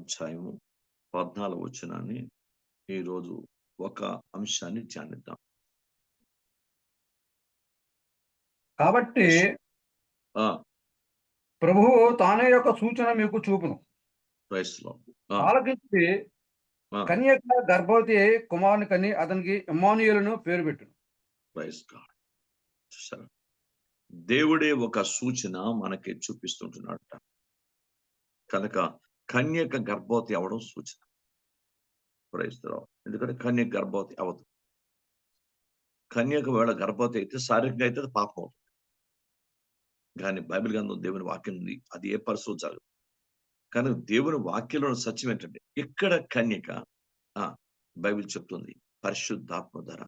అధ్యాయము 14 వచనాన్ని ఈరోజు ఒక అంశాన్ని ధ్యానిద్దాం. కాబట్టి ఆ! ప్రభువు తానే యొక్క సూచన మీకు చూపును. Praise Lord. ఆ! ఆలకించి ఆ! కన్యక గర్భవతి అయి కుమారుని కని అతనికి ఇమ్మానుయేలును పేరు పెట్టును. Praise God. చూసారా? దేవుడే ఒక సూచన మనకి చూపిస్తుంటున్నాడట. కనుక కన్యక గర్భవతి అవ్వడం సూచన. Praise Lord. ఎందుకంటే కన్యక గర్భవతి అవ్వదు. కన్యక వేళ గర్భవతి అయితే శారీరకంగా అయితే అది పాపం అవుతుంది. కానీ బైబిల్ గ్రంథం దేవుని వాక్యం ఉంది. అది ఏ పరిస్థితుల్లో జరగదు. కానీ దేవుని వాక్యంలోని సత్యం ఏంటంటే ఇక్కడ కన్యక ఆ! బైబిల్ చెప్తుంది పరిశుద్ధాత్మ ద్వారా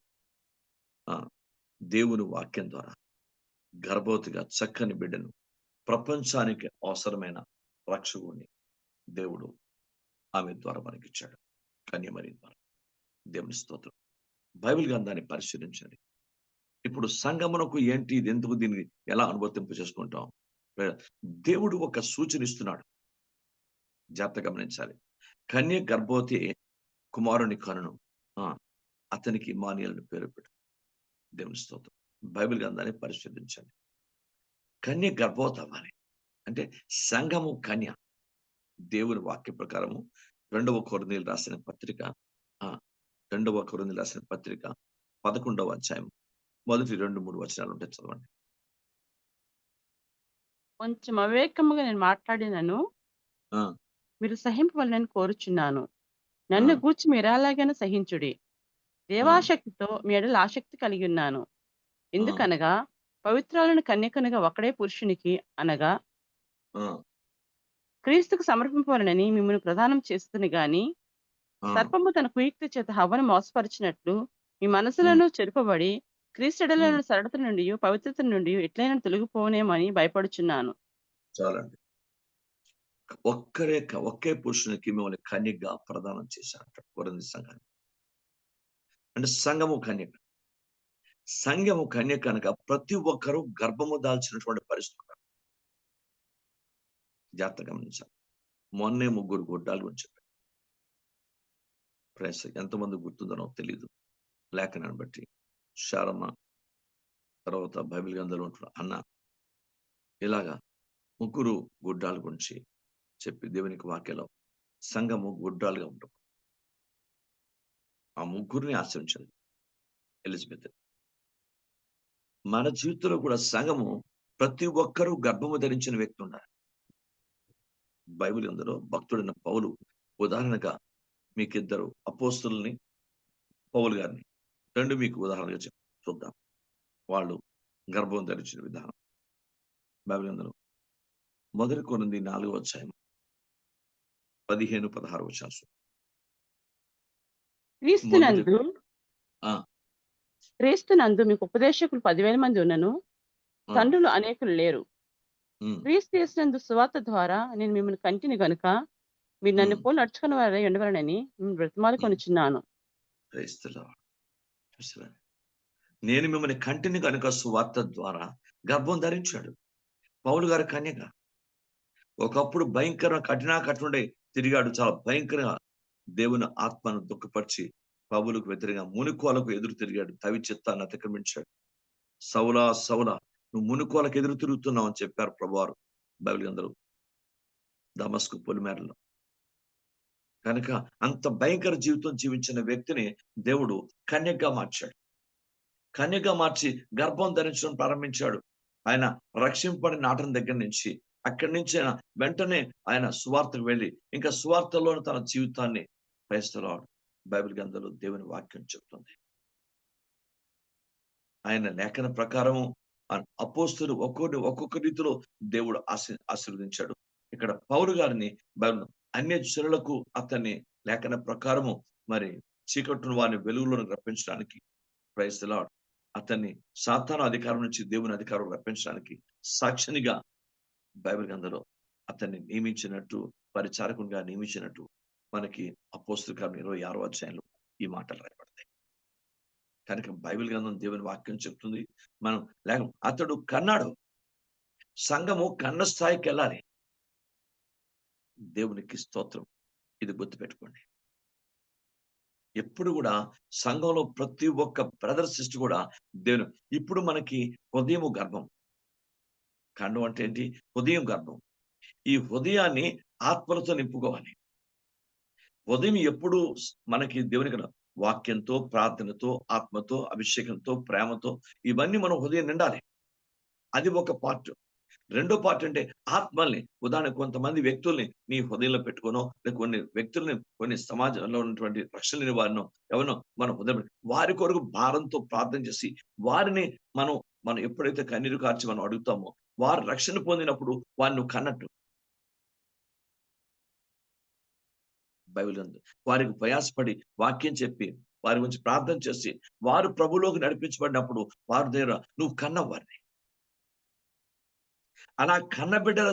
ఆ! దేవుని వాక్యం ద్వారా గర్భవతిగా చక్కని బిడ్డను ప్రపంచానికి అవసరమైన రక్షకుడిని దేవుడు ఆమె ద్వారా మనకిచ్చాడు. కన్యమరి ద్వారా. దేవుని స్తోత్రం. బైబిల్ గ్రంథాన్ని పరిశీలించండి. ఇప్పుడు సంగమునకు ఏంటి? ఇది ఎందుకు దీన్ని ఎలా అనువర్తింప చేసుకుంటాం? దేవుడు ఒక సూచన ఇస్తున్నాడు. జాగ్రత్తగా గమనించాలి. కన్య గర్భవతి కుమారుని కనును. ఆ! అతనికి ఇమ్మానుయేలు అని పేరు పెట్టు. దేవుని స్తోత్రం. బైబిల్ గ్రంథాన్ని పరిశీలించండి. కన్య గర్భవతి అవ్వాలి. అంటే సంఘము కన్య. దేవుని వాక్య ప్రకారము 2వ కొరింథీయులకు రాసిన పత్రిక 2వ కొరింథీయులకు రాసిన పత్రిక 11వ అధ్యాయం మొదటి 2, 3 వచనాలు ఉంటాయి చదవండి. కొంచెం అవివేకముగా నేను మాట్లాడినను ఆ! మీరు సహింపవలెనని కోరుచున్నాను. ఆ! నన్ను గూర్చి మీరెలాగైనా సహించుడి. ఆ! దేవాసక్తితో మీ యెడల ఆసక్తి కలిగియున్నాను. ఆ! ఎందుకనగా పవిత్రాలను కన్యకనుగా ఒకడే పురుషునికి అనగా ఆ! క్రీస్తుకు సమర్పింపవలెనని మిమ్మును ప్రదానం చేస్తుని గాని, ఆ! సర్పము తన కుయుక్తి చేత హవ్వను మోసపరిచినట్లు మీ హ్మ్. మనసులను చెరుపబడి క్రీస్తెడలైన హ్మ్. సరళత నుండియు పవిత్రత నుండియు ఎట్లైనా తొలగిపోనేమని భయపడుచున్నాను. చాలండి. ఒకే పురుషునికి మిమ్మల్ని కన్యగా ప్రదానం చేశారట కొరింథీ సంఘానికి. అంటే సంఘము కన్యక. సంఘము కన్యక అనగా ప్రతి ఒక్కరూ గర్భము దాల్చినటువంటి పరిస్థితి ఉన్నారు. జాగ్రత్తగా గమనించాలి. మొన్నే 3 గొడ్డాల గురించి చెప్పాను. ప్రైస్ ఎంతమంది గుర్తుందో నాకు తెలీదు. లేఖనాన్ని బట్టి. శారమ్మ, తర్వాత బైబిల్ గ్రంథంలో ఉంటున్న అన్న ఇలాగా 3 గొడ్డాల గురించి చెప్పి దేవునికి వాక్యంలో సంఘము గొడ్రాలుగా ఉంటాం. ఆ ముగ్గురిని ఆశ్రయించాలి ఎలిజబెత్. మన జీవితంలో కూడా సంఘము ప్రతి ఒక్కరూ గర్భము ధరించిన వ్యక్తి ఉండాలి. బైబిల్ గ్రంథంలో భక్తుడైన పౌలు ఉదాహరణగా మీకిద్దరు అపోస్తలుల్ని, పౌలు గారిని 2 మీకు ఉదాహరణగా చూద్దాం. వాళ్ళు గర్భం ధరించిన విధానం. బైబిల్ గ్రంథంలో 1 కొరింథీ 4వ అధ్యాయం 15, 16 వచనాలు. మొదటి క్రీస్తునందు ఆ! క్రీస్తునందు మీకు ఉపదేశకులు 10,000 మంది ఉన్నను, ఆ! తండ్రులు అనేకులు లేరు. హ్మ్. క్రీస్తు యేసునందు సువార్త ద్వారా నేను మిమ్మల్ని కంటిని గనుక మీరు నన్ను హ్మ్. పోలి నడుచుకుని వారై ఉండవలెనని మిమ్మల్ని హ్మ్. బ్రతిమాలుకొనుచున్నాను. Praise the Lord. చూసారా? నేను మిమ్మల్ని కంటిని గనుక సువార్త ద్వారా గర్భం ధరించాడు. పౌలు గారి కన్యక. ఒకప్పుడు భయంకర కఠినుడై తిరిగాడు. చాలా భయంకరంగా దేవుని ఆత్మను దుఃఖపరిచి పౌలుకు వ్యతిరేకంగా మునుకోలకు ఎదురు తిరిగాడు. తవి చిత్తాన్ని అతిక్రమించాడు. సౌలా సౌలా నువ్వు మునుకోలకు ఎదురు తిరుగుతున్నావు అని చెప్పారు ప్రభువారు బైబిల్ గ్రంథంలో దమస్కు పొలిమేరలో. కనుక అంత భయంకర జీవితం జీవించిన వ్యక్తిని దేవుడు కన్యకగా మార్చాడు. కన్యగా మార్చి గర్భం ధరించడం ప్రారంభించాడు. ఆయన రక్షింపబడిన నాటన దగ్గర నుంచి అక్కడి నుంచి ఆయన వెంటనే ఆయన సువార్తకు వెళ్ళి ఇంకా సువార్తలోని తన జీవితాన్ని క్రైస్తవుడు బైబిల్ గ్రంథంలో దేవుని వాక్యం చెప్తుంది. ఆయన లేఖన ప్రకారము అపోస్తులు ఒక్కొక్క రీతిలో దేవుడు ఆశీర్వదించాడు. ఇక్కడ పౌలు గారిని బైబిల్ అన్య జనులకు అతన్ని లేఖన ప్రకారము మరి చీకట్టును వారిని వెలుగులోకి రప్పించడానికి ప్రైజ్ ది లార్డ్ అతన్ని సాతాను అధికారం నుంచి దేవుని అధికారం రప్పించడానికి సాక్షినిగా బైబిల్ గ్రంథంలో అతన్ని నియమించినట్టు పరిచారకునిగా నియమించినట్టు మనకి అపోస్తుల కార్యం 26వ అధ్యాయంలో ఈ మాటలు రాయబడతాయి. కనుక బైబిల్ గ్రంథం దేవుని వాక్యం చెప్తుంది. మనం అతడు కన్నాడు. సంఘము కన్న స్థాయికి వెళ్ళాలి. దేవునికి స్తోత్రం. ఇది గుర్తుపెట్టుకోండి. ఎప్పుడు కూడా సంఘంలో ప్రతి ఒక్క బ్రదర్ సిస్టర్ కూడా దేవుని ఇప్పుడు మనకి హృదయము గర్భం. ఖండం అంటే ఏంటి? హృదయం గర్భం. ఈ హృదయాన్ని ఆత్మలతో నింపుకోవాలి. ఉదయం ఎప్పుడు మనకి దేవునికి వాక్యంతో, ప్రార్థనతో, ఆత్మతో, అభిషేకంతో, ప్రేమతో ఇవన్నీ మనం హృదయం నిండాలి. అది ఒక పార్ట్. రెండో పార్ట్ అంటే ఆత్మల్ని, ఉదాహరణకు కొంతమంది వ్యక్తుల్ని నీ హృదయంలో పెట్టుకోనో, లేదా కొన్ని వ్యక్తుల్ని, కొన్ని సమాజంలో ఉన్నటువంటి రక్షణ లేని వారినో ఎవరినో మన హృదయం వారి కొరకు భారంతో ప్రార్థన చేసి వారిని మనం ఎప్పుడైతే కన్నీరు కార్చి మనం అడుగుతామో వారు రక్షణ పొందినప్పుడు వారిని నువ్వు కన్నట్టు. బైబిల్ ఉంది. వారికి ప్రయాసపడి వాక్యం చెప్పి వారి గురించి ప్రార్థన చేసి వారు ప్రభులోకి నడిపించబడినప్పుడు వారి దగ్గర నువ్వు కన్నవు వారిని. అలా కన్న బిడ్డల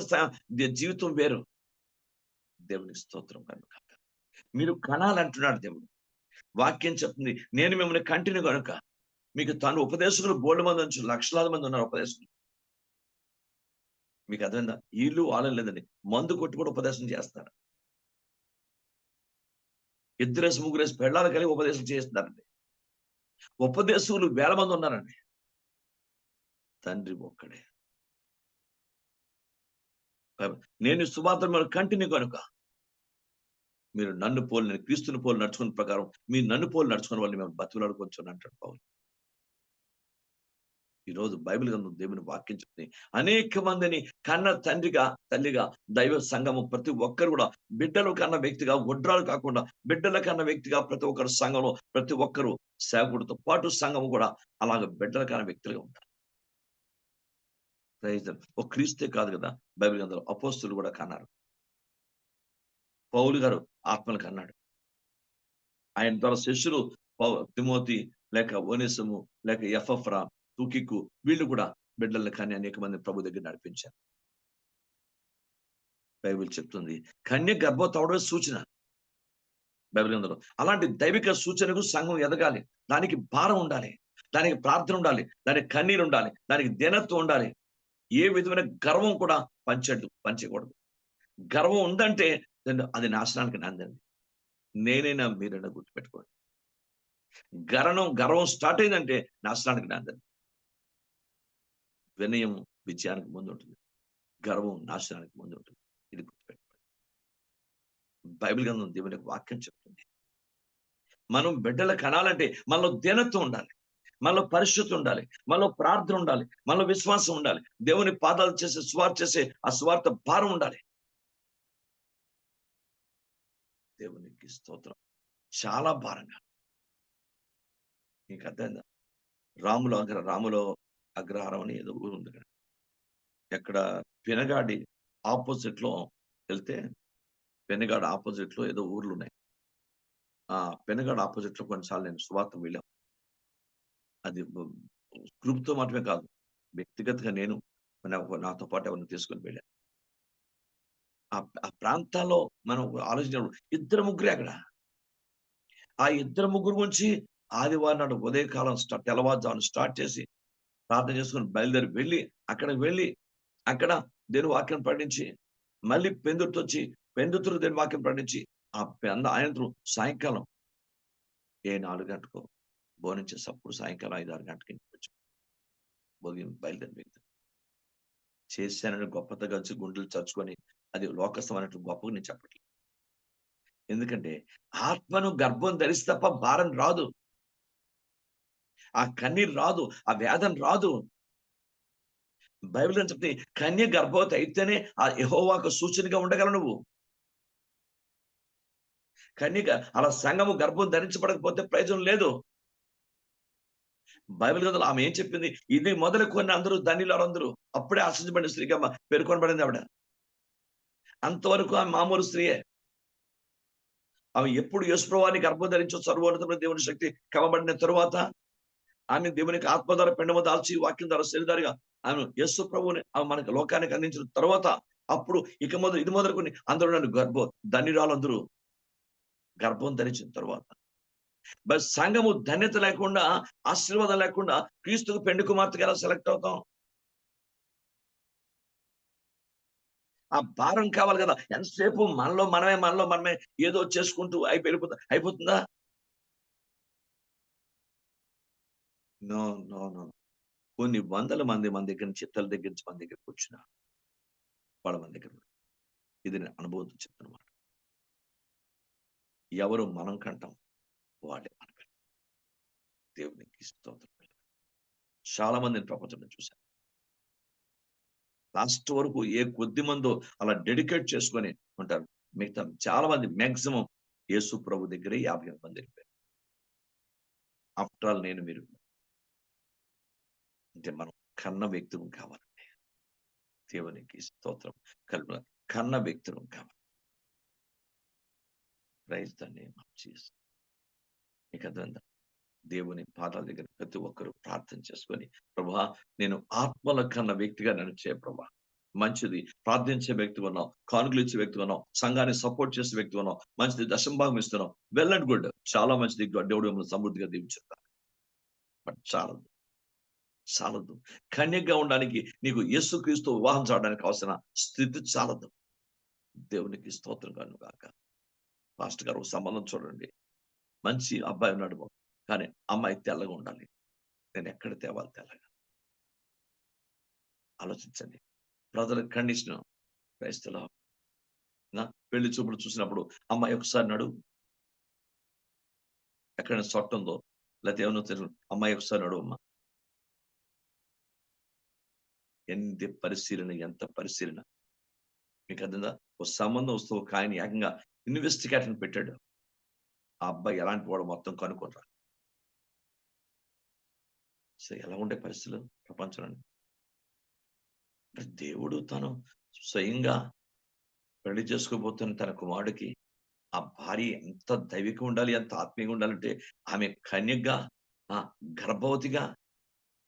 జీవితం వేరు. దేవునికి స్తోత్రం కనుక మీరు కనాలంటున్నాడు దేవుడు. వాక్యం చెప్తుంది నేను మిమ్మల్ని కంటిని కనుక. మీకు తను ఉపదేశకులు బోల్డ్ మంది నుంచి లక్షలాది మంది ఉన్నారు ఉపదేశకులు. మీకు అర్థమైందా? వీళ్ళు వాళ్ళని లేదండి, మందు కొట్టి కూడా ఉపదేశం చేస్తారు. ఇద్దరేసి ముగ్గురేసి పెళ్ళాలు కలిగి ఉపదేశం చేస్తున్నారండి. ఉపదేశకులు వేల మంది ఉన్నారండి. తండ్రి ఒక్కడే. నేను సువార్త మీరు కంటిని కనుక మీరు నన్ను పోలి, నేను క్రీస్తుని పోలి నడుచుకున్న ప్రకారం మీరు నన్ను పోలి నడుచుకున్న వాళ్ళని మేము బతుకులాడుకోవచ్చు అంటాడు పౌలు. ఈరోజు బైబిల్ గ్రంథం దేవుని వాక్యం చెప్తుంది అనేక మందిని కన్న తండ్రిగా, తల్లిగా, దైవ సంఘము ప్రతి ఒక్కరు కూడా బిడ్డలు కన్న వ్యక్తిగా, ఒడ్రాలు కాకుండా బిడ్డల కన్న వ్యక్తిగా ప్రతి ఒక్కరు సంఘంలో ప్రతి ఒక్కరు సేవకుడితో పాటు సంఘము కూడా అలాగ బిడ్డల కన్న వ్యక్తులుగా ఉంటారు. ఒక క్రీస్తే కాదు కదా, బైబిల్ గ్రంథంలో అపోస్తులు కూడా కన్నారు. పౌలు గారు ఆత్మలు కన్నాడు. ఆయన ద్వారా శిష్యులు తిమోతి, లేక ఓనేసము, లేక ఎఫ్రా, తుకికు వీళ్ళు కూడా బిడ్డలను కానీ అనేక మంది ప్రభు దగ్గర నడిపించారు. బైబిల్ చెప్తుంది కన్య గర్భవతి అవడమే సూచన. బైబిల్ గ్రంథంలో అలాంటి దైవిక సూచనకు సంఘం ఎదగాలి. దానికి భారం ఉండాలి, దానికి ప్రార్థన ఉండాలి, దానికి కన్నీరు ఉండాలి, దానికి దీనత్వం ఉండాలి. ఏ విధమైన గర్వం కూడా పంచకూడదు. గర్వం ఉందంటే అది నాశనానికి నాందండి. నేనైనా మీరైనా గుర్తుపెట్టుకోండి. గర్వం స్టార్ట్ అయిందంటే నాశనానికి నాందండి. వినయం విజయానికి ముందు ఉంటుంది, గర్వం నాశనానికి ముందు ఉంటుంది. ఇది గుర్తుపెట్టుకోండి. బైబిల్ గ్రంథం దేవుని వాక్యం చెప్తుంది మనం బిడ్డలు కనాలంటే మనలో దీనత్వం ఉండాలి, మనలో పరిశుద్ధి ఉండాలి, మనలో ప్రార్థన ఉండాలి, మనలో విశ్వాసం ఉండాలి, దేవుని పాదాలు చేసే ఆ స్వార్థ భారం ఉండాలి. దేవునికి స్తోత్రం. చాలా భారంగా. మీకు అర్థమైందా? రాములో అగ్రహారం అని ఏదో ఊరు ఉంది కదా, ఎక్కడ పెనగాడి ఆపోజిట్ లో వెళ్తే, పెనగాడు ఆపోజిట్ లో ఏదో ఊర్లు ఉన్నాయి. ఆ పెనగాడు ఆపోజిట్ లో కొన్నిసార్లు నేను సువార్త వెళ్ళాం. అది గ్రూప్ తో మాత్రమే కాదు, వ్యక్తిగతంగా నేను నాతో పాటు ఎవరిని తీసుకొని వెళ్ళాను. ఆ ప్రాంతాల్లో మనం ఆలోచించినప్పుడు ఇద్దరు ముగ్గురే అక్కడ. ఆ ఇద్దరు ముగ్గురు గురించి ఆదివారం నాడు ఉదయకాలం తెల్లవారుజామున స్టార్ట్ చేసి ప్రార్థన చేసుకుని బయలుదేరి వెళ్ళి అక్కడ దేవుని వాక్యం ప్రకటించి మళ్ళీ పెందుతురు దేవుని వాక్యం ప్రకటించి ఆయన సాయంకాలం 4 గంటలకు భోజనం చేసేటప్పుడు సాయంకాలం 5-6 గంటలకి వచ్చి బయలుదేరి వ్యక్తి చేశానని గొప్పతగా వచ్చి గుండెలు చచ్చుకొని అది లోకస్థం అన్నట్టు గొప్పగా నేను చెప్పట్లేదు. ఎందుకంటే ఆత్మను గర్భం ధరిస్తే తప్ప భారం రాదు, ఆ కన్నీరు రాదు, ఆ వేదన రాదు. బైబిల్ అని చెప్తే కన్య గర్భవతి అయితేనే ఆ యెహోవాకు సూచనగా ఉండగలవు నువ్వు. కన్యక అలా సంఘము గర్భం ధరించబడకపోతే ప్రయోజనం లేదు. బైబిల్ గ్రంథంలో ఆమె ఏం చెప్పింది? ఇది మొదలుకొని అందరూ ధన్యులారు, అందరూ అప్పుడే ఆశించబడిన స్త్రీగా పేర్కొనబడింది ఆవిడ. అంతవరకు ఆమె మామూలు స్త్రీయే. ఆమె ఎప్పుడు యేసుప్రభువుని గర్భం ధరించు సర్వోన్నతమైన దేవుని శక్తి కమ్మబడిన తరువాత ఆమె దేవునికి ఆత్మ ద్వారా పెండమ దాల్చి వాక్యం ద్వారా శరీరాలుగా ఆమె యేసు ప్రభువుని మనకు లోకానికి అందించిన తర్వాత అప్పుడు ఇది మొదలుకొని అందరూ నన్ను ధన్యురాలు అందరూ గర్భం ధరించిన తర్వాత. బట్ సంఘము ధన్యత లేకుండా, ఆశీర్వాదం లేకుండా క్రీస్తుకు పెండు కుమార్తెగా ఎలా సెలెక్ట్ అవుతాం? ఆ భారం కావాలి కదా. ఎంతసేపు మనలో మనమే ఏదో చేసుకుంటూ అయిపోతుందా? No, no, no. కొన్ని వందల మంది మన దగ్గర నుంచి చిత్తల దగ్గర నుంచి మన దగ్గరికి వచ్చినారు. వాళ్ళ మన దగ్గర ఉన్నారు. ఇది నేను అనుభవంతో చెప్తున్నమాట. ఎవరు మనం కంటాం, వాళ్ళే మన కంటాం. దేవునికి స్తోత్రం. చాలా మందిని ప్రపంచంలో చూశాను. లాస్ట్ వరకు ఏ కొద్ది మందో అలా డెడికేట్ చేసుకొని ఉంటారు. మిగతా చాలా మంది మాక్సిమం యేసు ప్రభు దగ్గరే 50 మంది వెళ్ళిపోయారు. ఆఫ్టర్ ఆల్ నేను మీరు అంటే మనం కన్న వ్యక్తులం కావాలండి. దేవునికి స్తోత్రం. కన్న వ్యక్తులం కావాలి. Praise the name of Jesus. మీకు అర్థమైందా? దేవుని పాదాల దగ్గర ప్రతి ఒక్కరూ ప్రార్థన చేసుకొని, ప్రభువా నేను ఆత్మల కన్న వ్యక్తిగా నన్ను చేయ ప్రభువా. మంచిది, ప్రార్థించే వ్యక్తి ఉన్నావు, కానుకలు ఇచ్చే వ్యక్తి ఉన్నావు, సంఘాన్ని సపోర్ట్ చేసే వ్యక్తి ఉన్నావు, మంచిది, దశంభాగం ఇస్తున్నావు, వెల్ అండ్ గుడ్, చాలా మంచిది. దేవుడు మిమ్మల్ని సమృద్ధిగా దీవించుతాడు. బట్ చాలదు. కన్యగా ఉండడానికి నీకు యేసుక్రీస్తు వివాహం చేయడానికి అవసరం స్థితి చాలదు. దేవునికి స్తోత్రం కాను గాక. పాస్టర్ గారు ఒక సంబంధం చూడండి, మంచి అబ్బాయి ఉన్నాడు, కానీ అమ్మాయి తెల్లగా ఉండాలి. నేను ఎక్కడ తేవాలి తెల్లగా? ఆలోచించండి. ప్రజల కండిషన్ క్రైస్తలో పెళ్లి చూపులు చూసినప్పుడు అమ్మాయి ఒకసారి నడు, ఎక్కడైనా సొట్ట ఉందో లేకపోతే ఏమన్నా తెలుసు, అమ్మాయి ఒకసారి నడు అమ్మ. ఎంత పరిశీలన మీకు అర్థందా? ఒక సంబంధం వస్తే ఒక ఆయన ఏకంగా ఇన్వెస్టిగేషన్ పెట్టాడు. ఆ అబ్బాయి ఎలాంటి వాడు మొత్తం కనుక్కుంటారు. సో ఎలా ఉండే పరిస్థితులు ప్రపంచంలో? దేవుడు తను స్వయంగా పెళ్లి చేసుకోబోతున్న తన కుమారుడికి ఆ భార్య ఎంత దైవికంగా ఉండాలి, ఎంత ఆత్మీయంగా ఉండాలంటే ఆమె కన్యగా, గర్భవతిగా,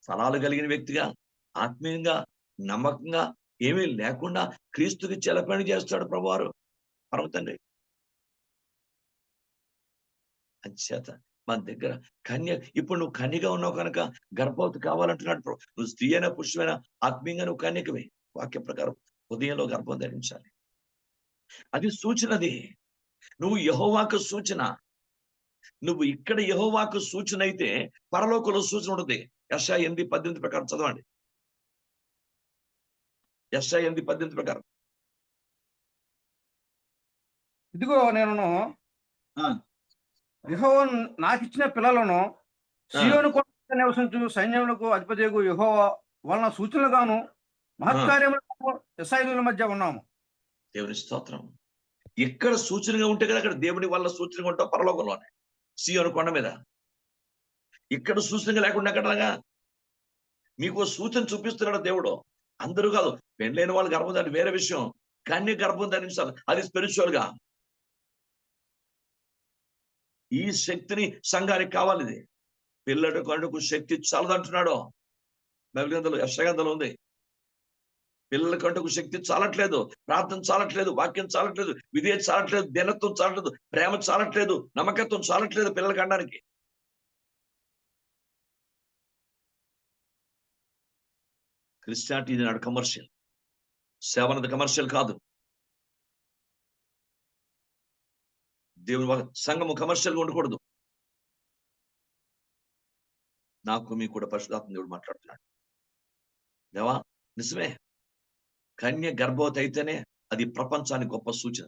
ఫలాలు కలిగిన వ్యక్తిగా, ఆత్మీయంగా, నమ్మకంగా ఏమీ లేకుండా క్రీస్తుకి చెలపని చేస్తాడు ప్రభువారు పరమ తండ్రి. అంచేత మన దగ్గర ఇప్పుడు నువ్వు కన్యగా ఉన్నావు కనుక గర్భవతి కావాలంటున్నాడు. నువ్వు స్త్రీ అయినా పురుషులైనా ఆత్మీయంగా నువ్వు కన్యకమే. వాక్య ప్రకారం ఉదయంలో గర్భం ధరించాలి. అది సూచనది. నువ్వు యెహోవాకు సూచన. నువ్వు ఇక్కడ యెహోవాకు సూచన అయితే పరలోకంలో సూచన ఉంటుంది. యెషయా 8:18 ప్రకారం చదవండి. యెషయా 8:18 ప్రకారం. ఇదిగో నేను యెహోవా నాకిచ్చిన పిల్లలను సీయోను కొండ మీద నివసించు సైన్యములకు అధిపతియగు యెహోవా వలన సూచనలుగాను మహత్కార్యములకు ఇశ్రాయేలీయుల మధ్య ఉన్నాము. దేవుని స్తోత్రం. ఎక్కడ సూచనగా ఉంటే కదా అక్కడ దేవుని వల్ల సూచనగా ఉంటావు పరలోకంలోనే, సీయోను కొండ మీద. ఇక్కడ సూచనగా లేకుండా ఎక్కడలాగా? మీకు సూచన చూపిస్తున్నాడు దేవుడు. అందరూ కాదు, పెళ్ళైన వాళ్ళు గర్భం ధరించాలి వేరే విషయం, కన్య గర్భం ధరించాలి, అది స్పిరిచువల్ గా. ఈ శక్తిని సంఘానికి కావాలి. ఇది పిల్లడు కండుకు శక్తి చాలదంటున్నాడు బైబిల్ గ్రంథంలో, యెషయా గ్రంథంలో ఉంది. పిల్లల కంటుకు శక్తి చాలట్లేదు, ప్రార్థన చాలట్లేదు, వాక్యం చాలట్లేదు, విధేయత చాలట్లేదు, దీనత్వం చాలట్లేదు, ప్రేమ చాలట్లేదు, నమ్మకత్వం చాలట్లేదు పిల్లల కండానికి. క్రిస్టియానిటీ నాడు కమర్షియల్, సేవనది కమర్షియల్ కాదు. దేవుని సంఘము కమర్షియల్ గా ఉండకూడదు. నాకు మీకు కూడా పరిశుద్ధాత్మ దేవుడు మాట్లాడుతున్నాడు. దేవా నిజమే, కన్య గర్భవతి అయితేనే అది ప్రపంచానికి గొప్ప సూచన.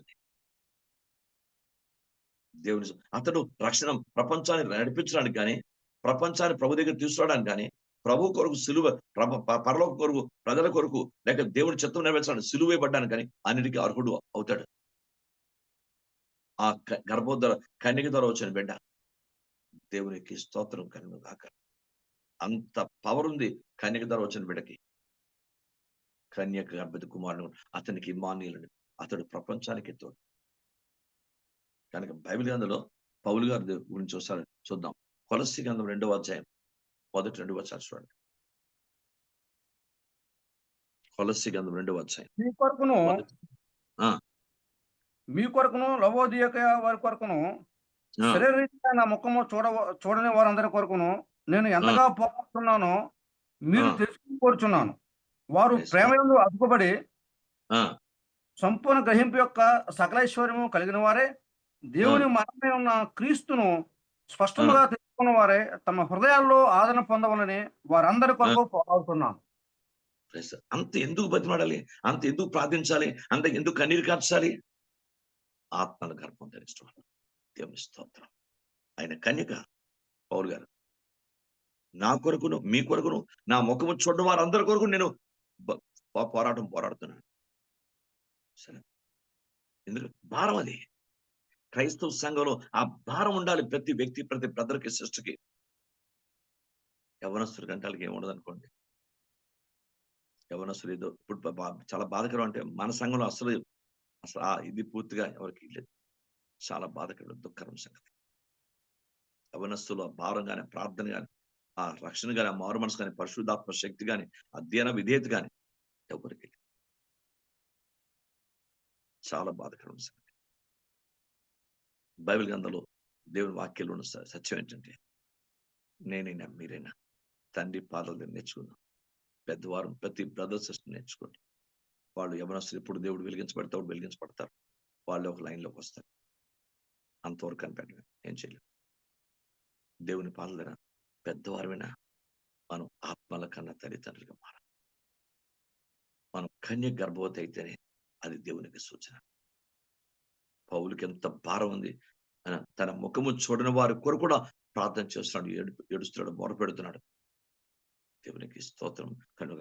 దేవుని అతడు రక్షణ ప్రపంచాన్ని నడిపించడానికి కానీ, ప్రపంచాన్ని ప్రభు దగ్గర తీసుకురావడానికి కానీ, ప్రభు కొరకు సిలువ, పరలోక కొరకు, ప్రజల కొరకు, లేక దేవుని చిత్తం నెరవేర్చడానికి సిలువ వేయబడ్డానికి కానీ అన్నిటికీ అర్హుడు అవుతాడు. ఆ గర్భోద్ధర కన్యక ద్వారా వచ్చిన బిడ్డ. దేవునికి స్తోత్రం కలుగును గాక. అంత పవర్ ఉంది కన్యక ద్వారా వచ్చిన బిడ్డకి. కన్యక గర్భవతి కుమారుడు, అతనికి ఇమ్మానుయేలు, అతడు ప్రపంచానికి తోడు. కనుక బైబిల్ గ్రంథంలో పౌలు గారి గురించి ఒకసారి చూద్దాం. కొలస్సీ గ్రంథం 2వ అధ్యాయం 1-2 వచనాలు చూడండి. కొలస్సీ గ్రంథం 2వ అధ్యాయం. మీ కొరకును లవోదియక వారి కొరకును, శరీరరీత్యా నా ముఖము చూడని వారందరి కొరకును నేను ఎంతగా పోరాడుతున్నానో మీరు తెలుసుకుని కోరుచున్నాను. వారు ప్రేమయందు అదుపుబడి సంపూర్ణ గ్రహింపు యొక్క సకలైశ్వర్యము కలిగిన వారే దేవుని మరణమై ఉన్న క్రీస్తును స్పష్టముగా తెలుసుకున్న వారే తమ హృదయాల్లో ఆదరణ పొందవాలని వారందరి కొరకు పోరాడుతున్నాను. అంత ఎందుకు బతిమాడాలి? అంత ఎందుకు ప్రార్థించాలి? అంత ఎందుకు కన్నీరు కార్చాలి? ఆత్మల గర్భం ధరించడం వల్ల. దేవుని స్తోత్రం. ఆయన కన్యక పౌలు గారు, నా కొరకును మీ కొరకును నా ముఖము చూడడం వారందరి కొరకు నేను పోరాడుతున్నాను. సరే, ఎందుకు భారం అది? క్రైస్తవ సంఘంలో ఆ భారం ఉండాలి. ప్రతి వ్యక్తి, ప్రతి బ్రదర్కి, సిస్టర్కి. యవనస్తుడి గంటలకి ఏమి ఉండదు అనుకోండి. యవనస్తులు ఏదో ఇప్పుడు చాలా బాధకరం. అంటే మన సంఘంలో అసలు ఇది పూర్తిగా ఎవరికి లేదు. చాలా బాధకరం, దుఃఖకరం సంగతి. యవనస్తులు ఆ భారం కానీ, ప్రార్థన కానీ, ఆ రక్షణ కానీ, ఆ మారు మనసు కానీ, పరిశుద్ధాత్మ శక్తి కానీ, అధ్యయన విధేయత కానీ ఎవరికి లేదు. చాలా బాధకరం సంగతి. బైబిల్ గ్రంథంలో దేవుని వాక్యంలో ఉన్న సత్యం ఏంటంటే, నేనైనా మీరైనా తండ్రి పాదాల దగ్గర నేర్చుకుందాం. పెద్దవారు ప్రతి బ్రదర్స్ నేర్చుకోండి. వాళ్ళు యవనస్తులు ఎప్పుడు దేవుడు వెలిగించబడతాడు, వెలిగించబడతారు. వాళ్ళు ఒక లైన్లోకి వస్తారు. అంతవరకు కనిపెట్టండి, ఏం చేయలేదు. దేవుని పాదాల దగ్గర పెద్దవారమైనా మనం ఆత్మల కన్నా తల్లిదండ్రులుగా మారాలి. మనం కన్య గర్భవతి అయితేనే అది దేవునికి సూచన. పౌలుకి ఎంత భారం ఉంది. తన ముఖము చూడని వారి కొరకు కూడా ప్రార్థన చేస్తున్నాడు, ఏడుస్తున్నాడు, మొరపెడుతున్నాడు. దేవునికి స్తోత్రం. కనుక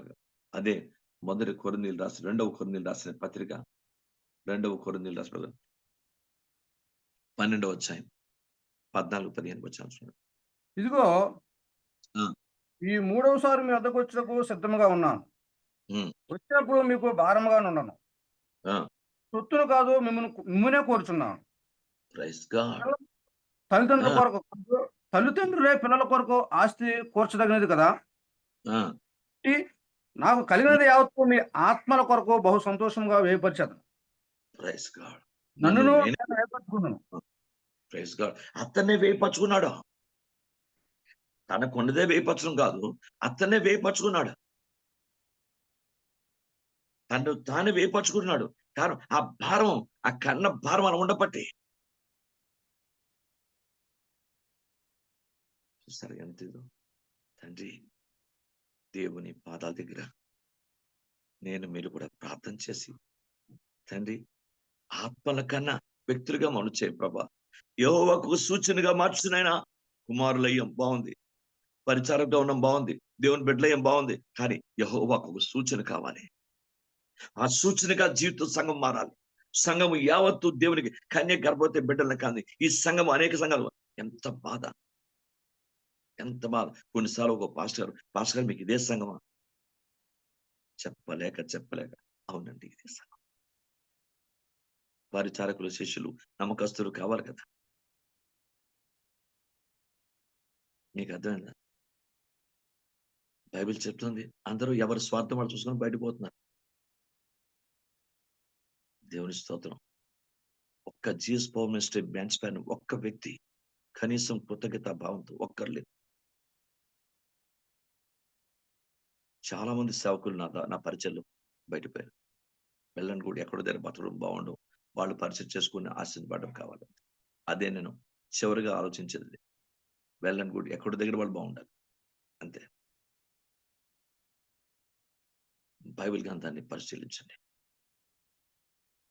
అదే మొదటి కొరింథీయులు రాసిన 2వ కొరింథీయులు రాసిన పత్రిక 2వ కొరింథీయులు రాసిన 12వ అధ్యాయం 14-15 వచనాలు. ఇదిగో ఈ 3వసారి మీ వద్దకు వచ్చినప్పుడు సిద్ధంగా ఉన్నాను. వచ్చినప్పుడు మీకు భారంగా ఉండను. సొత్తును కాదు, మిమ్మల్నే కోరుచున్నాను. తల్లిదండ్రుల కొరకు, తల్లిదండ్రులే పిల్లల కొరకు ఆస్తి కూర్చదగినది కదా. నాకు కలిగినది యావత్తు మీ ఆత్మల కొరకు బహు సంతోషంగా వేయపరిచాను. నన్ను వేయపరుచుకున్నాను. అతన్నే వేయపరుచుకున్నాడు. తనకున్నదే వేయపరచడం కాదు, అతన్నే వేయపరుచుకున్నాడు. తను తాను వేయపరుచుకున్నాడు. కారణం ఆ భారం, ఆ కన్న భారం అలా ఉండబట్టి. చూస్తారు ఎంత తండ్రి, దేవుని పాదాల దగ్గర నేను మీరు కూడా ప్రార్థన చేసి, తండ్రి ఆత్మల కన్నా వ్యక్తులుగా మనుచే ప్రభా, యెహోవాకు సూచనగా మార్చునైనా కుమారులయ్యం బాగుంది, పరిచారకుగా ఉండడం బాగుంది, దేవుని బిడ్డలయ్యం బాగుంది. కానీ యెహోవాకు ఒక సూచన కావాలి. ఆ సూచనగా జీవిత సంఘం మారాలి. సంఘము యావత్తు దేవునికి కన్య గర్భవతి బిడ్డలను కానీ ఈ సంఘం అనేక సంఘాలు. ఎంత బాధ, ఎంత బాధ. కొన్నిసార్లు ఒక పాస్టర్ గారు మీకు ఇదే సంఘమా? చెప్పలేక అవునండి ఇదే సంఘం. పరిచారకులు, శిష్యులు, నమ్మకస్తులు కావాలి కదా. మీకు అర్థమైందా? బైబిల్ చెప్తుంది అందరూ ఎవరి స్వార్థం వాళ్ళు చూసుకొని బయటపోతున్నారు. దేవుని స్తోత్రం. ఒక్క జీఎస్ పవర్ మినిస్ట్రీ బెంచ్ పైన ఒక్క వ్యక్తి కనీసం కృతజ్ఞతా భావంతో ఒక్కరు లేదు. చాలా మంది సేవకులు నా పరిచయలు బయటపోయారు. వెళ్ళండి కూడా ఎక్కడో దగ్గర బతకడం బాగుండు, వాళ్ళు పరిచయం చేసుకుని ఆశీర్వాదం కావాలి. అదే నేను చివరిగా ఆలోచించేది. వెళ్ళండి కూడా ఎక్కడో దగ్గర వాళ్ళు బాగుండాలి, అంతే. బైబిల్ గ్రంథాన్ని పరిశీలించండి.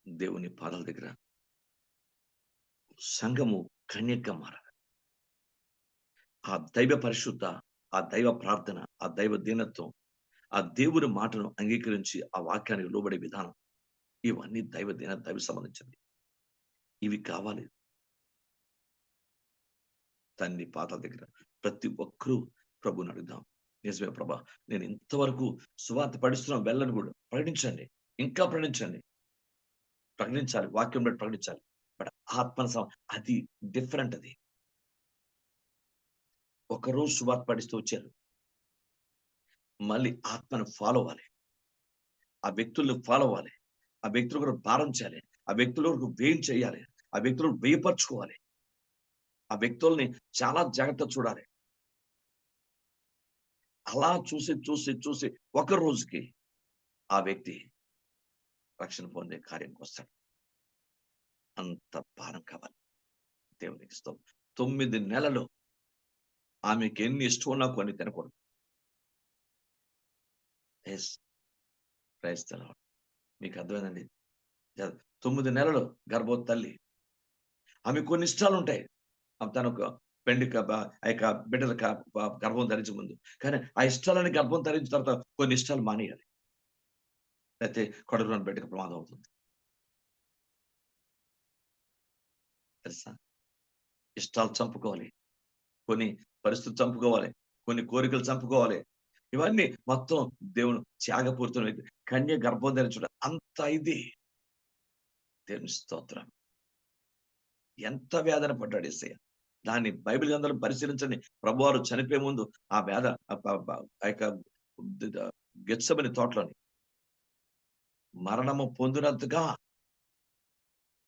దేవుని పాదాల దగ్గర సంఘము కన్యకగా మారాలి. ఆ దైవ పరిశుద్ధ, ఆ దైవ ప్రార్థన, ఆ దైవ దీనత్వం, ఆ దేవుని మాటను అంగీకరించి ఆ వాక్యానికి లోబడే విధానం, ఇవన్నీ దైవ సంబంధించింది. ఇవి కావాలి. తండ్రి పాదాల దగ్గర ప్రతి ఒక్కరూ ప్రభుని అడుగుదాం. నిజమే ప్రభా, నేను ఇంతవరకు సువార్త పడిస్తున్నాను, వెళ్ళను కూడా ప్రకటించండి, ఇంకా ప్రకటించాలి, వాక్యం బట్టి ప్రకటించాలి. బట్ ఆత్మ అది డిఫరెంట్. అది ఒకరోజు సువార్త పడిస్తూ వచ్చారు, మళ్ళీ ఆత్మను ఫాలో అవ్వాలి, ఆ వ్యక్తులను ఫాలో అవ్వాలి, ఆ వ్యక్తుల కొరకు భారం చేయాలి, ఆ వ్యక్తుల కొరకు వ్యయం చేయాలి, ఆ వ్యక్తులను వేయపరచుకోవాలి, ఆ వ్యక్తుల్ని చాలా జాగ్రత్త చూడాలి. అలా చూసి ఒక రోజుకి ఆ వ్యక్తి రక్షణ పొందే కార్యానికి వస్తాడు. అంత భారం కావాలి. దేవునికి స్తోత్రం. 9 నెలలు ఆమెకి ఎన్ని ఇష్టం ఉన్నా కొన్ని తినకూడదు. Yes, praise the Lord. మీకు అర్థమైందండి? 9 నెలలు గర్భవతి తల్లి, ఆమె కొన్ని ఇష్టాలు ఉంటాయి. తను పెండి ఆ యొక్క బిడ్డల గర్భం ధరించే ముందు. కానీ ఆ ఇష్టాలని గర్భం ధరించిన తర్వాత కొన్ని ఇష్టాలు మానేయాలి. అయితే కడుపులోని బిడ్డకు ప్రమాదం అవుతుంది. తెలుసా? ఇష్టాలు చంపుకోవాలి, కొన్ని పరిస్థితులు చంపుకోవాలి, కొన్ని కోరికలు చంపుకోవాలి. ఇవన్నీ మొత్తం దేవుడు త్యాగపూరితం. కన్య గర్భం ధరించడం అంత ఇది. దేవుని స్తోత్రం. ఎంత వేదన పడ్డాడు యేసయ్య. దాన్ని బైబిల్ గ్రంథాలు పరిశీలించండి. ప్రభువారు చనిపోయే ముందు ఆ ఆ యొక్క గెత్సెమని తోటలోని మరణము పొందినంతగా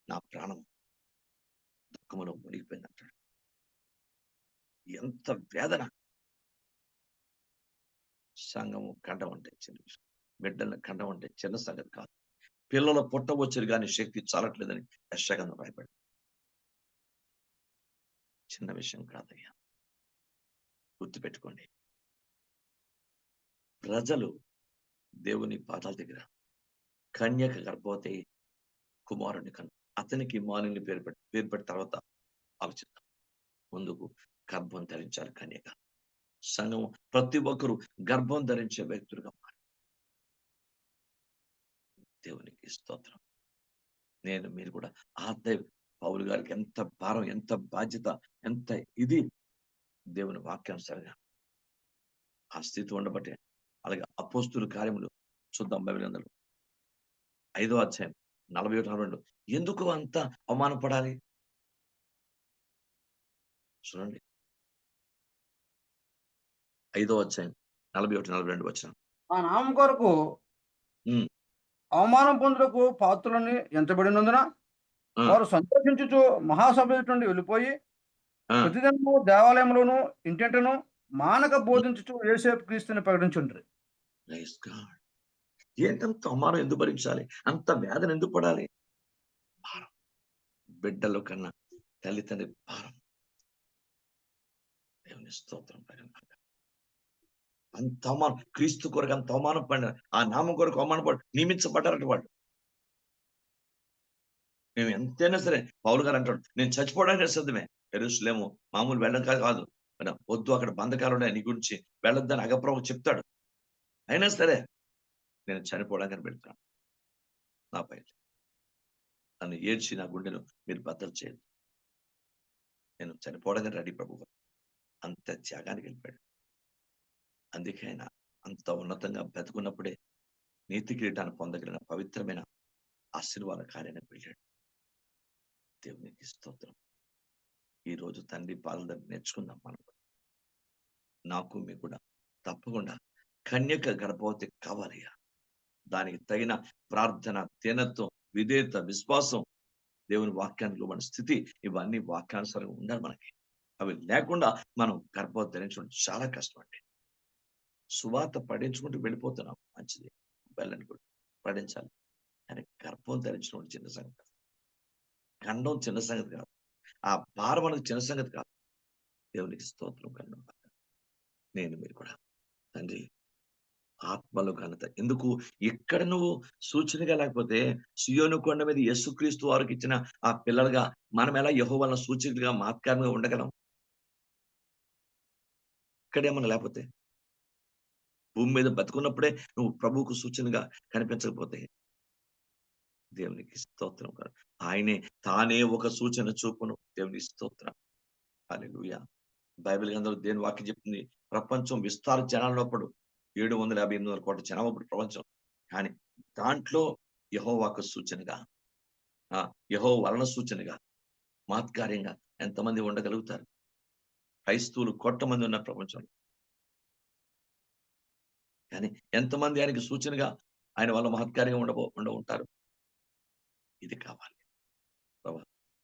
నా ప్రాణం దుఃఖములో మునిగిపోయింది అంటాడు. ఎంత వేదన. సంఘము కండం అంటే చిన్న విషయం, బిడ్డలను కండం అంటే చిన్న సంగతి కాదు. పిల్లలు పుట్టవచ్చురు కానీ శక్తి చాలట్లేదని యెషయా రాయబడి. చిన్న విషయం కాదయ్యా, గుర్తుపెట్టుకోండి. ప్రజలు దేవుని పాదాల దగ్గర కన్యక గర్భవతి కుమారుని కన్ను. అతనికి ఇమ్మానుయేలు పేరు పెట్టి తర్వాత ఆలోచిద్దాం. ముందుకు గర్భం ధరించాలి కన్యక. సంఘం ప్రతి ఒక్కరూ గర్భం ధరించే వ్యక్తులుగా మారి. దేవునికి స్తోత్రం. నేను మీరు కూడా పౌలు గారికి ఎంత భారం, ఎంత బాధ్యత, ఎంత ఇది దేవుని వాక్యానుసారంగా ఆ స్థితి ఉండబట్టే. అలాగే అపోస్తుల కార్యములు చూద్దాం. బైబిల్ గ్రంథంలో 5వ అధ్యాయం 41-42. ఎందుకు అంత అవమానపడాలి? చూడండి, 5వ అధ్యాయం 41-42 వచ్చిన. ఆ నామం కొరకు అవమానం పొందుటకు పాత్రులని ఎంచబడినందున వారు సంతోషించుచు మహాసభ నుండి వెళ్ళిపోయి ప్రతిదినము దేవాలయంలోను ఇంటింటను మానక బోధించుచు యేసు క్రీస్తుని ప్రకటించుండ్రి. ఏంటంత అవమానం ఎందుకు భరించాలి? అంత వేదన ఎందుకు పడాలి? భారం. బిడ్డల కన్నా తల్లిదండ్రి భారం. దేవుని స్తోత్రం. అంత అవమానం, క్రీస్తు కొరకు అంత అవమానం పడిన, ఆ నామం కొరకు అవమానపడి నియమించబడ్డారట వాళ్ళు. మేము ఎంతైనా సరే, పౌలు గారు అంటాడు, నేను చచ్చిపోవడానికి సిద్ధమే. యెరూషలేము మామూలు వెళ్ళడం కాదు, వద్దు, అక్కడ బంధకాలు ఉన్నాయి, నీ గురించి వెళ్ళొద్దని అగప్రభు చెప్తాడు. అయినా సరే నేను చనిపోవడానికి పెడతాను. నాపై నన్ను ఏడ్చి నా గుండెను మీరు బద్దలు చేయండి. నేను చనిపోవడానికి రెడీ ప్రభు. అంత త్యాగానికి వెళ్ళిపోయాడు. అందుకే ఆయన అంత ఉన్నతంగా బ్రతుకున్నప్పుడే నీతి కిరీటాన్ని పొందగలిగిన పవిత్రమైన ఆశీర్వాద కార్యానికి వెళ్ళాడు. దేవునికి స్తోత్రం. ఈ రోజు తండ్రి పాలన నేర్చుకుందాం మనం. నాకు మీకు కూడా తప్పకుండా కన్యక గర్భవతి కావాలయ్యా. దానికి తగిన ప్రార్థన, తేనత్వం, విధేయత, విశ్వాసం, దేవుని వాక్యానికి మన స్థితి, ఇవన్నీ వాక్యానుసారంగా ఉండాలి మనకి. అవి లేకుండా మనం గర్భవతి ధరించడం చాలా కష్టం అండి. సువార్త పడించుకుంటూ వెళ్ళిపోతున్నాం, మంచిది, వెళ్ళని కూడా పడించాలి. కానీ గర్భం ధరించడం చిన్న సంగతి కాదు, గండం చిన్న సంగతి కాదు, ఆ భారం మనకు చిన్న సంగతి కాదు. దేవునికి స్తోత్రం. కన్నా నేను మీరు కూడా తండ్రి ఆత్మలో ఘనత ఎందుకు? ఇక్కడ నువ్వు సూచనగా లేకపోతే సియోను కొండ మీద యేసుక్రీస్తు వారికి ఇచ్చిన ఆ పిల్లలుగా మనం ఎలా యెహోవాను సూచకులుగా మాత్కారంగా ఉండగలం? ఇక్కడేమన్నా లేకపోతే, భూమి మీద బతుకున్నప్పుడే నువ్వు ప్రభువుకు సూచనగా కనిపించకపోతే, దేవునికి స్తోత్రం. ఆయనే తానే ఒక సూచన చూపును. దేవునికి స్తోత్రం. హల్లెలూయా. బైబిల్ గ్రంథంలో దేని వాక్యం చెప్తుంది? ప్రపంచం విస్తార జనాలప్పుడు 750-800 కోట్ల జనాభా ప్రపంచం. కానీ దాంట్లో యెహోవాకు సూచనగా, యెహోవా వలన సూచనగా, మహత్కార్యంగా ఎంతమంది ఉండగలుగుతారు? క్రైస్తవులు కోట్ల ఉన్న ప్రపంచంలో. కానీ ఎంతమంది ఆయనకి సూచనగా, ఆయన వల్ల మహత్కార్యంగా ఉంటారు? ఇది కావాలి.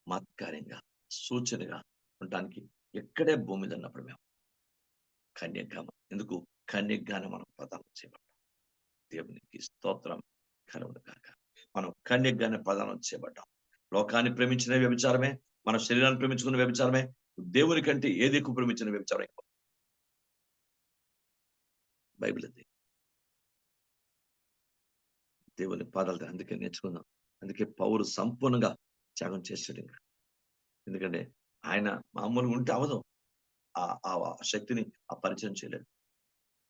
మహత్కార్యంగా, సూచనగా ఉండడానికి ఎక్కడే భూమి మీద ఉన్నప్పుడు మేము కన్యగా, ఎందుకు కన్యగానే మనం ప్రదానం చేయబడ్డాం. దేవునికి స్తోత్రం కలుగును గాక. మనం కన్యకగానే ప్రదానం చేయబడ్డాం. లోకాన్ని ప్రేమించిన వ్యభిచారమే, మన శరీరాన్ని ప్రేమించుకున్న వ్యభిచారమే, దేవుని కంటే ఏది ఎక్కువ ప్రేమించిన వ్యభిచారం ఎక్కువ. బైబిల్ అది. దేవుని పాదాలు అందుకే నేర్చుకుందాం. అందుకే పౌలు సంపూర్ణంగా త్యాగం చేసాడు. ఇంకా ఎందుకంటే ఆయన మామూలుగా ఉంటే అవదు. ఆ శక్తిని ఆ పరిచయం చేయలేడు.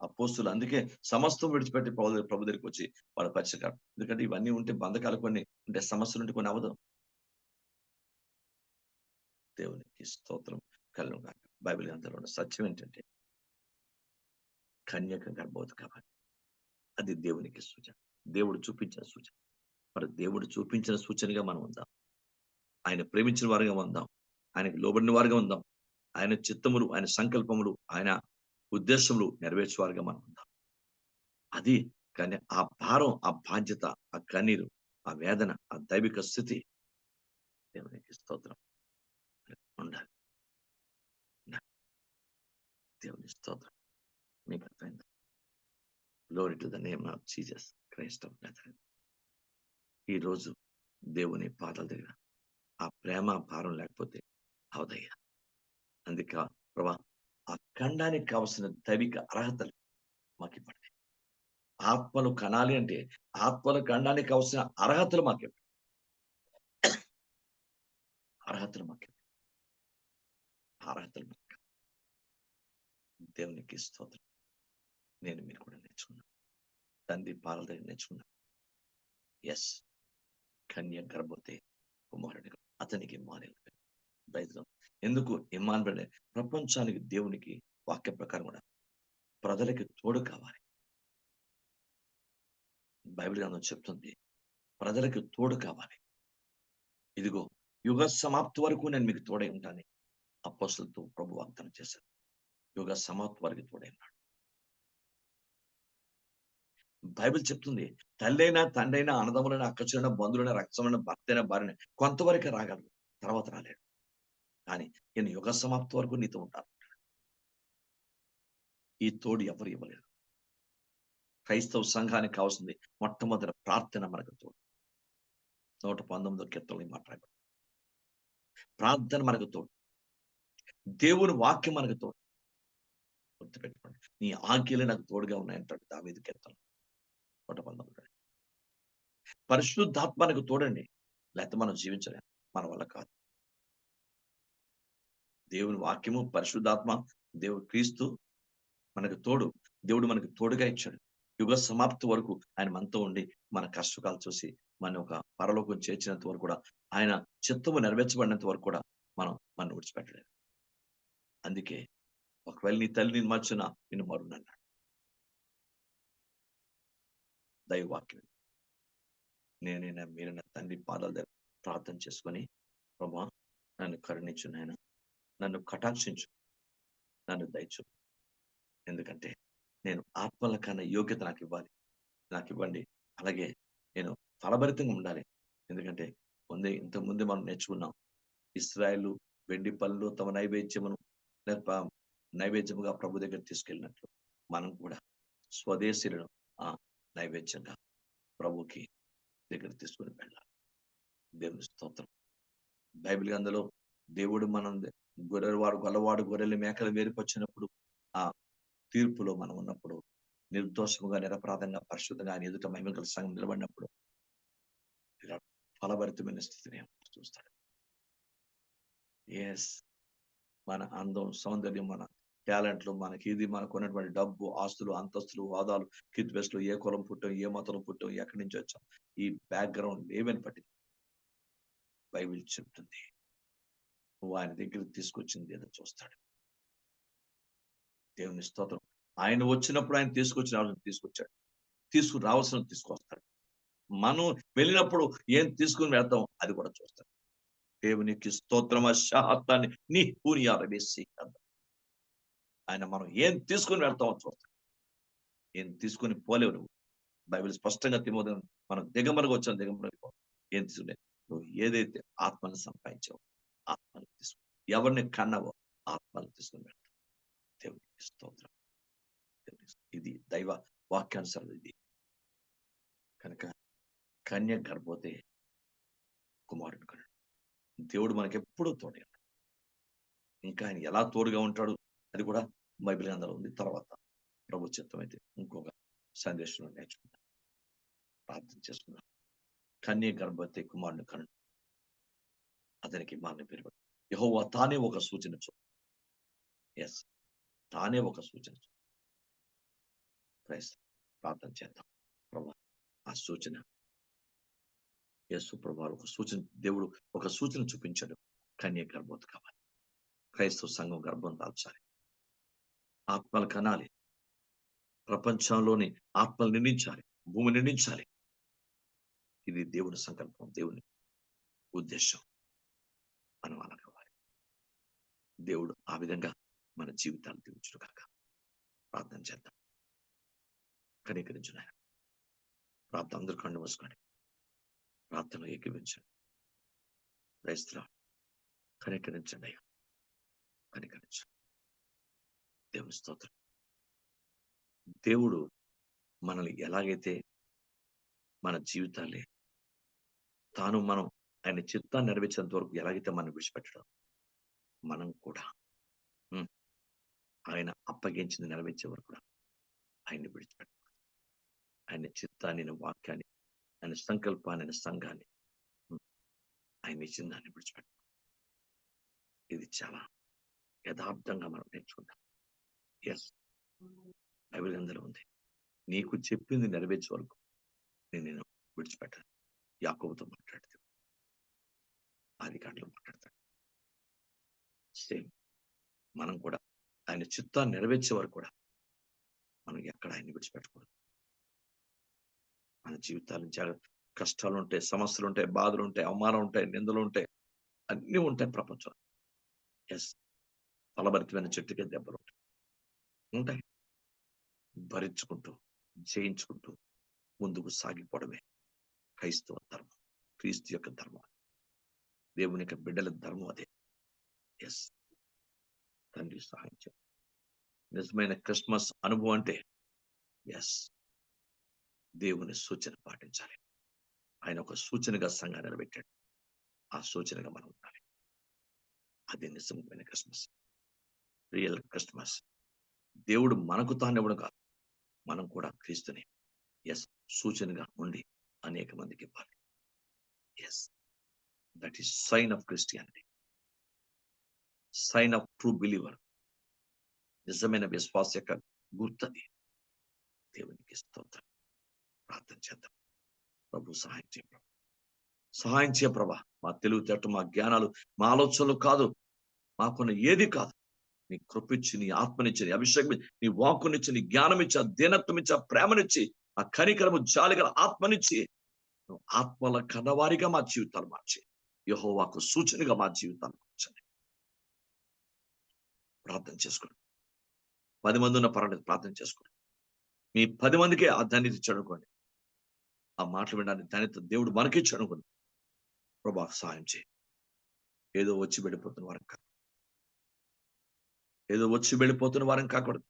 అపోస్తులు అందుకే సమస్తం విడిచిపెట్టి ప్రభు దగ్గరికి వచ్చి వాళ్ళ పరిచయం. ఎందుకంటే ఇవన్నీ ఉంటే బంధకాలు కొన్ని ఉంటే సమస్యలు ఉంటే కొన్ని అవదు. దేవునికి స్తోత్రం కలుగును గాక. బైబిల్ గ్రంథంలో ఉన్న సత్యం ఏంటంటే కన్యక గర్భవతి కావాలి. అది దేవునికి సూచన. దేవుడు చూపించిన సూచన. మరి దేవుడు చూపించిన సూచనగా మనం ఉందాం. ఆయన ప్రేమించిన వారిగా ఉందాం. ఆయనకు లోబడిన వారిగా ఉందాం. ఆయన చిత్తములు, ఆయన సంకల్పములు, ఆయన ఉద్దేశములు నెరవేర్చేవారిగా మనం ఉందాం. అది కానీ ఆ భారం, ఆ బాధ్యత, ఆ కన్నీరు, ఆ వేదన, ఆ దైవిక స్థితి దేవునికి స్తోత్రం ఉండాలి. దేవుని స్తోత్రం. మీకు అర్థమైందా? Glory to the name of Jesus Christ of Nazareth. ఈ రోజు దేవుని పాదాల దగ్గర ఆ ప్రేమ భారం లేకపోతే అవదయ్యా. అందుకే ప్రభా ఆ ఖండానికి కావలసిన దైవిక అర్హతలు మాకు ఇవ్వండి. ఆత్మలు కనాలి అంటే ఆత్మలు ఖండానికి కావలసిన అర్హతలు మాకు ఇవ్వండి. అర్హతలు మాకు ఇవ్వండి. అర్హతలు మాకు దేవునికి స్తోత్రం. నేను మీరు కూడా నేర్చుకున్నాను. తండ్రి పాదాల దగ్గర నేర్చుకున్నాను. ఎస్, కన్య గర్భవతి కుమారుడిగా అతనికి ఇమ్మానుయేలు పేరు. బైబిల్లో ఎందుకు ఇమ్మానుయేలు? ప్రపంచానికి దేవునికి వాక్య ప్రకారం కూడా ప్రజలకి తోడు కావాలి. బైబిల్ గ్రంథం చెప్తుంది ప్రజలకి తోడు కావాలి. ఇదిగో యుగ సమాప్తి వరకు నేను మీకు తోడై ఉంటాను. అపోస్తలులతో ప్రభు వాగ్దానం చేశారు. యుగ సమాప్తి వరకు తోడై ఉన్నాడు. బైబిల్ చెప్తుంది తల్లైనా, తండ్రైనా, అన్నదమ్ములైన, అక్కచెల్లెన, బంధువులైన, రక్తమైన, భర్తైన, భార్యన కొంతవరకే రాగలరు, తర్వాత రాలేడు. కానీ నేను యుగ సమాప్తి వరకు నీతో ఉంటాను. ఈ తోడు ఎవరు ఇవ్వలేరు. క్రైస్తవ సంఘానికి కావాల్సింది మొట్టమొదటి ప్రార్థన మనకు తోడు. 119 కీర్తనలు మాట్లాడారు. ప్రార్థన మనకు తోడు. దేవుని వాక్యం మనకు తోడు. గుర్తుపెట్టుకోండి. నీ ఆజ్ఞలు నాకు తోడుగా ఉన్నాయంటాడు దావీదు కీర్తన 119. పరిశుద్ధాత్మ మనకు తోడండి, లేకపోతే మనం జీవించలేం. మన వల్ల కాదు. దేవుని వాక్యము, పరిశుద్ధాత్మ, దేవుడు క్రీస్తు మనకు తోడు. దేవుడు మనకు తోడుగా ఇచ్చాడు. యుగ సమాప్తి వరకు ఆయన మనతో ఉండి మన కష్టకాలు చూసి మన ఒక పరలోకం చేర్చినంత వరకు కూడా, ఆయన చిత్తము నెరవేర్చబడినంత వరకు కూడా మనం విడిచిపెట్టలేదు. అందుకే ఒకవేళ నీ తల్లి నేను మర్చినా నిన్ను మరునన్నాడు దైవవాక్యం. నేనైనా మీరైనా తండ్రి పాదాల దగ్గర ప్రార్థన చేసుకొని, ప్రభా నన్ను కరుణించు నాయన, నన్ను కటాక్షించు, నన్ను దయచు. ఎందుకంటే నేను ఆత్మల కన్నా యోగ్యత నాకు ఇవ్వండి. అలాగే నేను ఫలభరితంగా ఉండాలి. ఎందుకంటే ఇంతకుముందే మనం నేర్చుకున్నాం. ఇశ్రాయేలు వెండి పళ్ళు తమ నైవేద్యమును నైవేద్యముగా ప్రభు దగ్గర తీసుకెళ్ళినట్లు మనం కూడా స్వదేశీయులను ఆ నైవేద్యంగా ప్రభుకి దగ్గర తీసుకుని వెళ్ళాలి. దేవుని స్తోత్రం. బైబిల్ గ్రంథంలో దేవుడు మనం గొల్లవాడు గొర్రెలు మేకలు వేరుపరిచినప్పుడు ఆ తీర్పులో మనం ఉన్నప్పుడు నిర్దోషముగా, నిరపరాధంగా, పరిశుద్ధంగా ఆయన ఎదుట మహిమగల సంఘం నిలబడినప్పుడు ఫలభరితమైన స్థితిని చూస్తాడు. ఎస్, మన అందం, సౌందర్యం, మన టాలెంట్లు, మనకు ఉన్నటువంటి డబ్బు, ఆస్తులు, అంతస్తులు, హోదాలు, కీర్తివేస్లు, ఏ కులం పుట్టాం, ఏ మతం పుట్టాం, ఎక్కడి నుంచి వచ్చాం, ఈ బ్యాక్గ్రౌండ్ ఏమని పట్టి బైబిల్ చెప్తుంది. నువ్వు ఆయన దగ్గరికి తీసుకొచ్చింది ఏదో చూస్తాడు. దేవుని స్తోత్రం. ఆయన వచ్చినప్పుడు ఆయన తీసుకొచ్చాడు, తీసుకురావాల్సిన తీసుకొస్తాడు. మనం వెళ్ళినప్పుడు ఏం తీసుకుని వెళ్తాం అది కూడా చూస్తాడు. దేవునికి స్తోత్రం. శాతాన్ని నీ పూనియాల వేసి ఆయన మనం ఏం తీసుకుని వెళ్తామో చూస్తాడు. ఏం తీసుకుని పోలేవు నువ్వు. బైబిల్ స్పష్టంగా తిమోతి మనం దిగమరకు వచ్చాం, దిగమరకు ఏం తీసుకునే నువ్వు ఏదైతే ఆత్మను సంపాదించావు ఆత్మను తీసుకు, ఎవరిని కన్నావో ఆత్మను తీసుకుని వెళ్తావు. దేవునికి స్తోత్రం. ఇది దైవ వాక్యానుసారం. ఇది కనుక కన్య గర్భవతి కుమారుడు కన్నాడు. దేవుడు మనకెప్పుడూ తోడే. ఇంకా ఆయన ఎలా తోడుగా ఉంటాడు అది కూడా బైబిల్ గ్రంథంలో ఉంది. తర్వాత ప్రభు చిత్తం అయితే ఇంకొక సందేశంలో నేర్చుకుందాం. ప్రార్థన చేసుకుందాం. కన్య గర్భవతి కుమారుడు కన్నాడు. అతనికి మారిన పేరు పెట్టాడు. యెహోవా తానే ఒక సూచన ఎస్ తానే ఒక సూచన ప్రార్థన చేద్దాం. ప్రభా ఆ సూచన యేసు ప్రభు ఒక సూచన, దేవుడు ఒక సూచన చూపించాడు. కన్య గర్భవతి కావాలి. క్రైస్తవ సంఘం గర్భం దాల్చాలి. ఆత్మలు కనాలి. ప్రపంచంలోని ఆత్మలు నిండించాలి. భూమి నిండించాలి. ఇది దేవుని సంకల్పం, దేవుని ఉద్దేశం. మనం అలా కావాలి. దేవుడు ఆ విధంగా మన జీవితాలు దీవించును కాక. ప్రార్థన చేద్దాం. కనికరించు నాయన. ప్రార్థన అందరూ కళ్ళు మూసుకోండి. ప్రార్థనలో ఏకీవించండి. క్రైస్తవ కనికరించండి అయ్యా. కనికరించండి. దేవుని స్తోత్రం. దేవుడు మనల్ని ఎలాగైతే మన జీవితాలే మనం ఆయన చిత్తాన్ని నెరవేర్చేంత వరకు ఎలాగైతే మనం విడిచిపెట్టడం, మనం కూడా ఆయన అప్పగించింది నెరవేర్చే వరకు కూడా ఆయన్ని విడిచిపెట్టడం. ఆయన చిత్తాన్ని, వాక్యాన్ని, ఆయన సంకల్పాన్ని, ఆయన సంఘాన్ని, ఆయన ఇచ్చిన దాన్ని విడిచిపెట్టడం. ఇది చాలా యథార్థంగా మనం నేర్చుకుంటాం. ఎస్ బైబిల్ గ్రంథంలో ఉంది, నీకు చెప్పింది నెరవేర్చే వరకు నేను విడిచిపెట్టాను. యాకోబుతో మాట్లాడితే ఆదికాండలో మాట్లాడతాడు. సేమ్ మనం కూడా ఆయన చిత్తాన్ని నెరవేర్చే వరకు కూడా మనం ఎక్కడ ఆయన్ని విడిచిపెట్టకూడదు. మన జీవితాలు జాగ్రత్త, కష్టాలు ఉంటాయి, సమస్యలు ఉంటాయి, బాధలు ఉంటాయి, అవమానం ఉంటాయి, నిందలు ఉంటాయి, అన్నీ ఉంటాయి ప్రపంచంలో. ఎస్ ఫలభరితమైన చెట్టుకే దెబ్బలు ఉంటాయి. భరించుకుంటూ జయించుకుంటూ ముందుకు సాగిపోవడమే క్రైస్తవ ధర్మం, క్రీస్తు యొక్క ధర్మం, దేవుని యొక్క బిడ్డల ధర్మం అదే. ఎస్ తండ్రి సహాయం చేయండి. నిజమైన క్రిస్మస్ అనుభవం అంటే ఎస్ దేవుని సూచన పాటించాలి. ఆయన ఒక సూచనగా సంఘాన్ని నిలబెట్టాడు. ఆ సూచనగా మనం ఉండాలి. అది నిజమైన క్రిస్మస్, రియల్ క్రిస్మస్. దేవుడు మనకు తాను ఇవ్వడం కాదు, మనం కూడా క్రీస్తుని ఎస్ సూచనగా ఉండి అనేక మందికి ఇవ్వాలి. Yes that is sign of Christianity, sign of true believer. నిజమైన విశ్వాస యొక్క గుర్తది. దేవునికి స్తోత్రం. ప్రార్థన చేద్దాం. ప్రభు సహాయం చేయ ప్రభు, సహాయం చేయ ప్రభా. మా తెలివితేటలు, మా జ్ఞానాలు, మా ఆలోచనలు కాదు, మాకున్న ఏది కాదు. నీ కృపిచ్చి, నీ ఆత్మనిచ్చి, నీ అభిషేకం, నీ వాక్కునిచ్చి, నీ జ్ఞానం ఇచ్చి, ఆ దీనత్వం ఇచ్చి, ఆ ప్రేమనిచ్చి, ఆ కనికరము జాలిగల ఆత్మనిచ్చి, ఆత్మల కన్నవారిగా మా జీవితాలు మార్చి, యెహోవాకు సూచనగా మా జీవితాలు మార్చండి. ప్రార్థన చేసుకోండి. 10 మంది ఉన్న పర్వాలేదు, ప్రార్థన చేసుకోండి. మీ 10 మందికే ఆ ధన్యత ఇచ్చాడుకోండి. ఆ మాటలు వినడానికి ధన్యత దేవుడు మనకి ఇచ్చాడుకోండి. ప్రభా సహాయం చేయి. ఏదో వచ్చి వెళ్ళిపోతున్న వారం కాదు, ఏదో వచ్చి వెళ్ళిపోతున్న వారం కాకూడదు.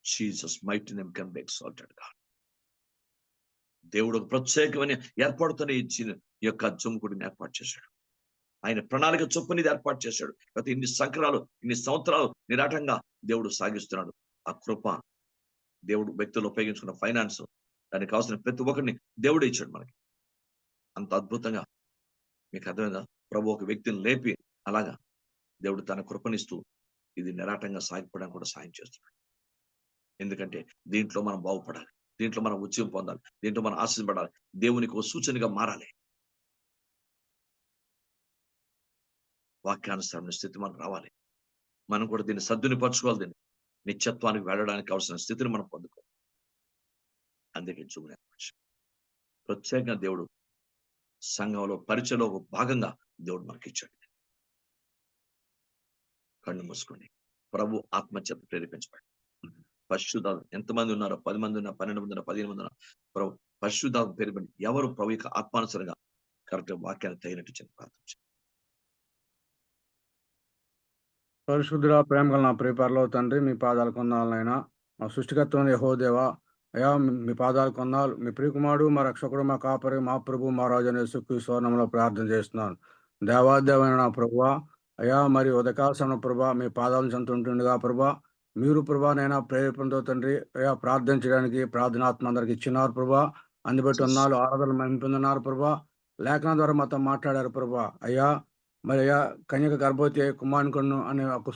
Jesus mighty name can be exalted God. దేవుడు ఒక ప్రత్యేకమైన ఏర్పాటుతోనే ఇచ్చిన ఈ యొక్క జమ్ముకుడిని ఏర్పాటు చేశాడు. ఆయన ప్రణాళిక చొప్పున ఇది ఏర్పాటు చేశాడు. గత ఇన్ని సంవత్సరాలు, ఇన్ని సంవత్సరాలు నిరాటంగా దేవుడు సాగిస్తున్నాడు. ఆ కృప దేవుడు వ్యక్తులు ఉపయోగించుకున్న ఫైనాన్స్, దానికి కావాల్సిన ప్రతి ఒక్కరిని దేవుడు ఇచ్చాడు మనకి. అంత అద్భుతంగా మీకు అర్థమైందా? ప్రభు ఒక వ్యక్తిని లేపి అలాగా దేవుడు తన కృపనిస్తూ ఇది నిరాటంగా సాగిపోవడానికి కూడా సాయం చేస్తున్నాడు. ఎందుకంటే దీంట్లో మనం బాగుపడాలి, దీంట్లో మనం ఉద్యోగం పొందాలి, దీంట్లో మనం ఆశీర్వపడాలి, దేవునికి ఒక సూచనగా మారాలి. వాక్యానుసారమైన స్థితి మనం రావాలి. మనం కూడా దీన్ని సద్వినిపరచుకోవాలి. దీన్ని నిత్యత్వానికి వెళ్ళడానికి కావాల్సిన స్థితిని మనం పొందుకోవాలి. అందుకే చూపునే ప్రత్యేకంగా దేవుడు సంఘంలో పరిచయలో ఒక భాగంగా దేవుడు మనకి ఇచ్చాడు. కళ్ళు మూసుకోండి. ప్రభు ఆత్మచేత ప్రేరేపించబడి పరిశుద్ధాలు ఎంతమంది ఉన్నారో, 10 మంది ఉన్నా, 12 మంది ఉన్నా, 15 మంది ఉన్నా, ప్రభు పరిశుద్ధాలు ప్రేరేపండి. ఎవరు ప్రభు యొక్క ఆత్మానుసరంగా కరెక్ట్ వాక్యాన్ని తగినట్టు చెప్పి ప్రార్థించారు. పరిశుద్ధుడా, ప్రేమ గల నా ప్రియపరలో తండ్రి, మీ పాదాలు కొందాలనైనా. మా సృష్టికర్తను యెహోవా దేవా, అయ్యా మీ పాదాలు కొందాలు మీ ప్రియకుమారుడు మా రక్షకుడు మా కాపరి మా ప్రభు మా రాజు అనే సుఖీశ్వరంలో ప్రార్థన చేస్తున్నాను. దేవాదేవైన నా ప్రభువా, అయ్యా మరి ఉదయకాల ప్రభా మీ పాదాలను చెంతుంటుండగా ప్రభా మీరు ప్రభా నైనా ప్రేరేపణతో తండ్రి అయ్యా ప్రార్థించడానికి ప్రార్థనాత్మ అందరికి ఇచ్చినారు ప్రభా. అందుబట్టి ఉన్నాళ్ళు ఆరాధన మెంపొందినారు ప్రభా. లేఖనం ద్వారా మాతో మాట్లాడారు ప్రభా. అయ్యా మరి అయ్యా కన్యక గర్భవతి కుమారుని అనే ఒక